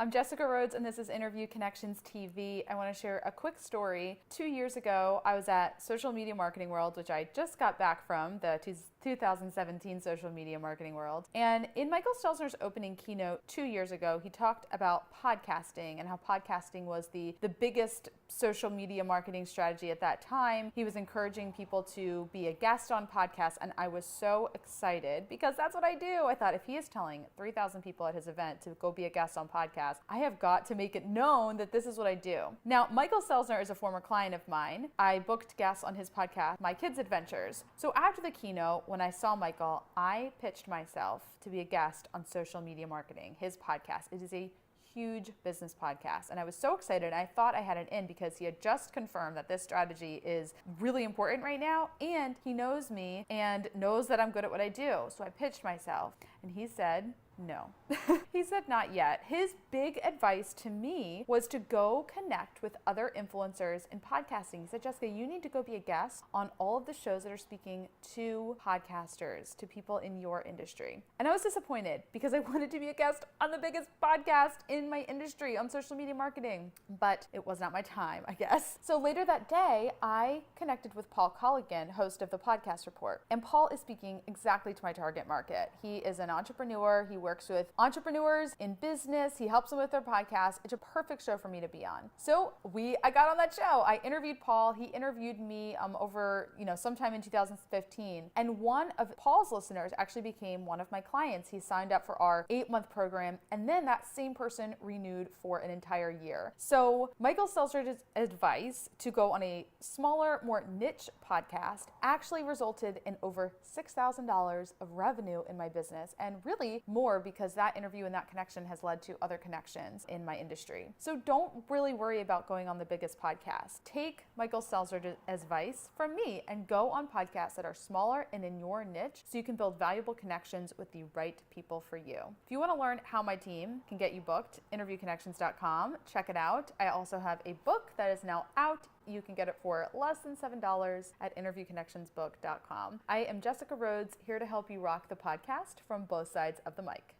I'm Jessica Rhodes, and this is Interview Connections TV. I want to share a quick story. 2 years ago, I was at Social Media Marketing World, which I just got back from, the 2017 Social Media Marketing World. And in Michael Stelzner's opening keynote 2 years ago, he talked about podcasting and how podcasting was the biggest social media marketing strategy at that time. He was encouraging people to be a guest on podcasts, and I was so excited because that's what I do. I thought if he is telling 3,000 people at his event to go be a guest on podcasts, I have got to make it known that this is what I do. Now, Michael Stelzner is a former client of mine. I booked guests on his podcast, My Kids Adventures. So after the keynote, when I saw Michael, I pitched myself to be a guest on Social Media Marketing, his podcast. It is a huge business podcast. And I was so excited. I thought I had an in because he had just confirmed that this strategy is really important right now. And he knows me and knows that I'm good at what I do. So I pitched myself and he said, no. He said not yet. His big advice to me was to go connect with other influencers in podcasting. He said, Jessica, you need to go be a guest on all of the shows that are speaking to podcasters, to people in your industry. And I was disappointed because I wanted to be a guest on the biggest podcast in my industry on social media marketing, but it was not my time, I guess. So later that day, I connected with Paul Colligan, host of the Podcast Report. And Paul is speaking exactly to my target market. He is an entrepreneur. He works with entrepreneurs in business. He helps them with their podcast. It's a perfect show for me to be on. So I got on that show. I interviewed Paul. He interviewed me over sometime in 2015. And one of Paul's listeners actually became one of my clients. He signed up for our 8-month program, and then that same person renewed for an entire year. So Michael Stelzner's advice to go on a smaller, more niche podcast actually resulted in over $6,000 of revenue in my business, and really more because that interview and that connection has led to other connections in my industry. So don't really worry about going on the biggest podcast. Take Michael Stelzner's advice from me and go on podcasts that are smaller and in your niche so you can build valuable connections with the right people for you. If you want to learn how my team can get you booked, interviewconnections.com, check it out. I also have a book that is now out. You can get it for less than $7 at interviewconnectionsbook.com. I am Jessica Rhodes, here to help you rock the podcast from both sides of the mic.